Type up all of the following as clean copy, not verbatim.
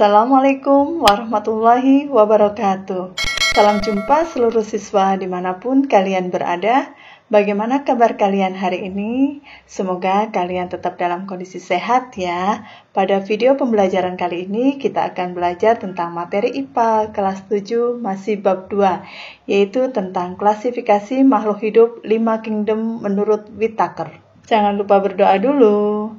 Assalamualaikum warahmatullahi wabarakatuh. Salam jumpa seluruh siswa dimanapun kalian berada. Bagaimana kabar kalian hari ini? Semoga kalian tetap dalam kondisi sehat ya. Pada video pembelajaran kali ini kita akan belajar tentang materi IPA kelas 7 masih bab 2, yaitu tentang klasifikasi makhluk hidup 5 kingdom menurut Whittaker. Jangan lupa berdoa dulu.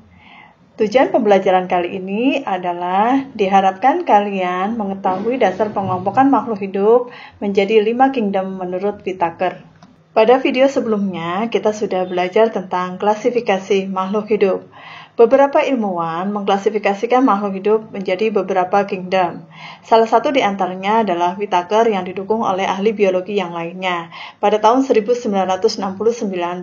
Tujuan pembelajaran kali ini adalah diharapkan kalian mengetahui dasar pengelompokan makhluk hidup menjadi 5 kingdom menurut Whittaker. Pada video sebelumnya, kita sudah belajar tentang klasifikasi makhluk hidup. Beberapa ilmuwan mengklasifikasikan makhluk hidup menjadi beberapa kingdom. Salah satu di antaranya adalah Whittaker yang didukung oleh ahli biologi yang lainnya. Pada tahun 1969,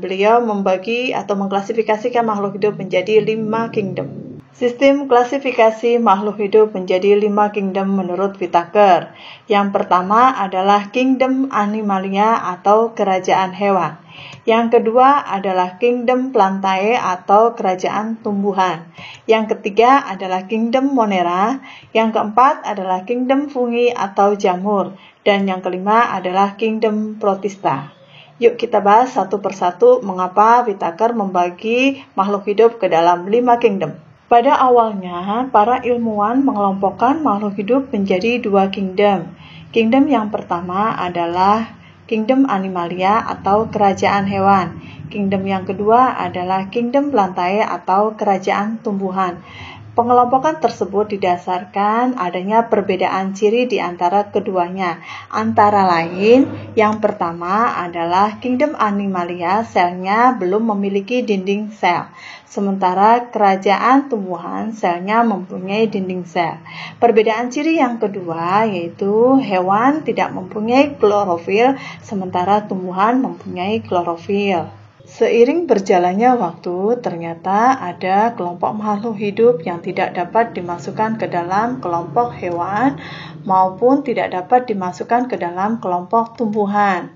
beliau membagi atau mengklasifikasikan makhluk hidup menjadi 5 kingdom. Sistem klasifikasi makhluk hidup menjadi 5 kingdom menurut Whittaker. Yang pertama adalah kingdom Animalia atau kerajaan hewan. Yang kedua adalah kingdom Plantae atau kerajaan tumbuhan. Yang ketiga adalah kingdom Monera. Yang keempat adalah kingdom Fungi atau jamur. Dan yang kelima adalah kingdom Protista. Yuk kita bahas satu persatu mengapa Whittaker membagi makhluk hidup ke dalam 5 kingdom. Pada awalnya, para ilmuwan mengelompokkan makhluk hidup menjadi 2 kingdom. Kingdom yang pertama adalah kingdom Animalia atau kerajaan hewan. Kingdom yang kedua adalah kingdom Plantae atau kerajaan tumbuhan. Pengelompokan tersebut didasarkan adanya perbedaan ciri di antara keduanya. Antara lain, yang pertama adalah kingdom Animalia selnya belum memiliki dinding sel. Sementara kerajaan tumbuhan selnya mempunyai dinding sel. Perbedaan ciri yang kedua yaitu hewan tidak mempunyai klorofil, sementara tumbuhan mempunyai klorofil. Seiring berjalannya waktu, ternyata ada kelompok makhluk hidup yang tidak dapat dimasukkan ke dalam kelompok hewan maupun tidak dapat dimasukkan ke dalam kelompok tumbuhan.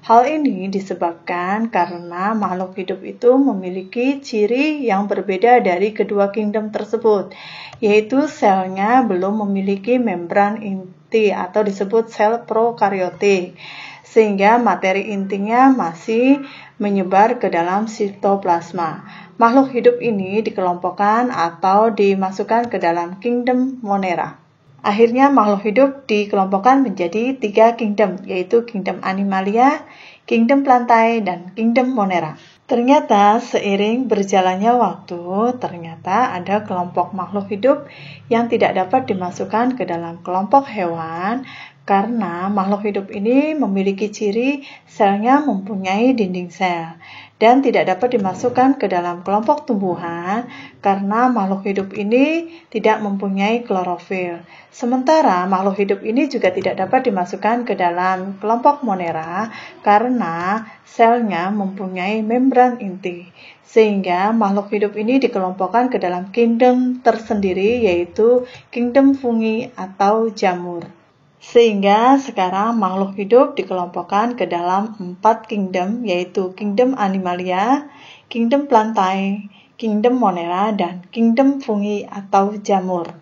Hal ini disebabkan karena makhluk hidup itu memiliki ciri yang berbeda dari kedua kingdom tersebut, yaitu selnya belum memiliki membran inti atau disebut sel prokaryotik, sehingga materi intinya masih menyebar ke dalam sitoplasma. Makhluk hidup ini dikelompokkan atau dimasukkan ke dalam kingdom Monera. Akhirnya makhluk hidup dikelompokkan menjadi 3 kingdom, yaitu kingdom Animalia, kingdom Plantae, dan kingdom Monera. Ternyata seiring berjalannya waktu, ternyata ada kelompok makhluk hidup yang tidak dapat dimasukkan ke dalam kelompok hewan karena makhluk hidup ini memiliki ciri selnya mempunyai dinding sel dan tidak dapat dimasukkan ke dalam kelompok tumbuhan karena makhluk hidup ini tidak mempunyai klorofil. Sementara makhluk hidup ini juga tidak dapat dimasukkan ke dalam kelompok Monera karena selnya mempunyai membran inti. Sehingga makhluk hidup ini dikelompokkan ke dalam kingdom tersendiri yaitu kingdom Fungi atau jamur. Sehingga sekarang makhluk hidup dikelompokkan ke dalam 4 kingdom yaitu kingdom Animalia, kingdom Plantae, kingdom Monera, dan kingdom Fungi atau jamur.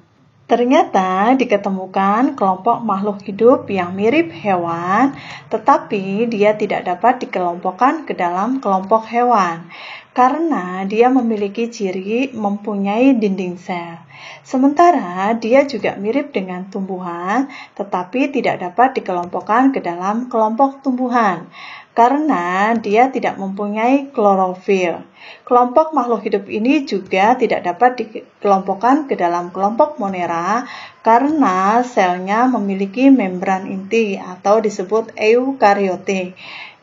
Ternyata diketemukan kelompok makhluk hidup yang mirip hewan, tetapi dia tidak dapat dikelompokkan ke dalam kelompok hewan karena dia memiliki ciri mempunyai dinding sel. Sementara dia juga mirip dengan tumbuhan, tetapi tidak dapat dikelompokkan ke dalam kelompok tumbuhan karena dia tidak mempunyai klorofil. Kelompok makhluk hidup ini juga tidak dapat dikelompokkan ke dalam kelompok Monera karena selnya memiliki membran inti atau disebut eukariotik.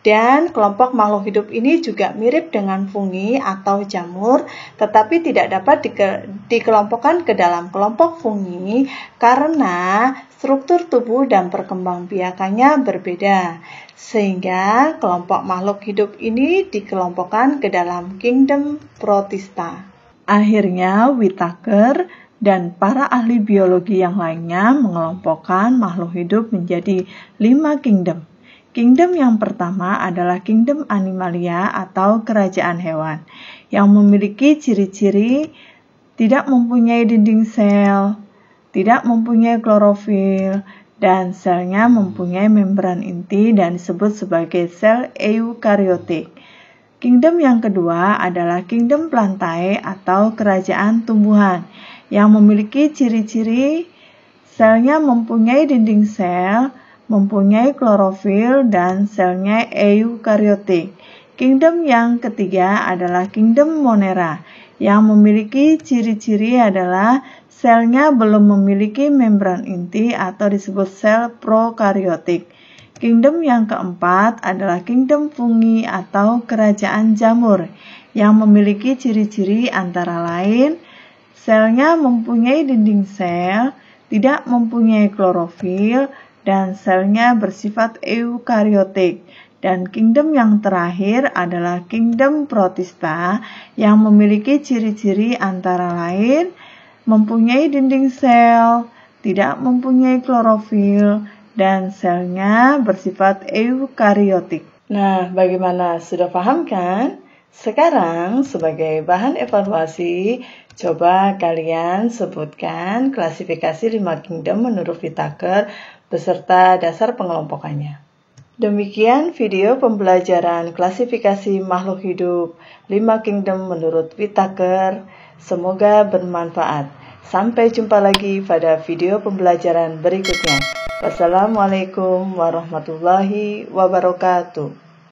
Dan kelompok makhluk hidup ini juga mirip dengan fungi atau jamur, tetapi tidak dapat dikelompokkan ke dalam kelompok fungi karena struktur tubuh dan perkembangbiakannya berbeda. Sehingga kelompok makhluk hidup ini dikelompokkan ke dalam kingdom Protista. Akhirnya Whittaker dan para ahli biologi yang lainnya mengelompokkan makhluk hidup menjadi 5 kingdom. Kingdom yang pertama adalah kingdom Animalia atau kerajaan hewan yang memiliki ciri-ciri tidak mempunyai dinding sel, tidak mempunyai klorofil, dan selnya mempunyai membran inti dan disebut sebagai sel eukariotik. Kingdom yang kedua adalah kingdom plantae atau kerajaan tumbuhan yang memiliki ciri-ciri selnya mempunyai dinding sel, mempunyai klorofil, dan selnya eukariotik. Kingdom yang ketiga adalah kingdom monera yang memiliki ciri-ciri adalah selnya belum memiliki membran inti atau disebut sel prokariotik. Kingdom yang keempat adalah kingdom fungi atau kerajaan jamur yang memiliki ciri-ciri antara lain selnya mempunyai dinding sel, tidak mempunyai klorofil, dan selnya bersifat eukariotik. Dan kingdom yang terakhir adalah kingdom protista yang memiliki ciri-ciri antara lain mempunyai dinding sel, tidak mempunyai klorofil, dan selnya bersifat eukariotik. Nah, bagaimana? Sudah paham kan? Sekarang, sebagai bahan evaluasi, coba kalian sebutkan klasifikasi 5 kingdom menurut Whittaker beserta dasar pengelompokannya. Demikian video pembelajaran klasifikasi makhluk hidup 5 kingdom menurut Whittaker. Semoga bermanfaat. Sampai jumpa lagi pada video pembelajaran berikutnya. Wassalamualaikum warahmatullahi wabarakatuh.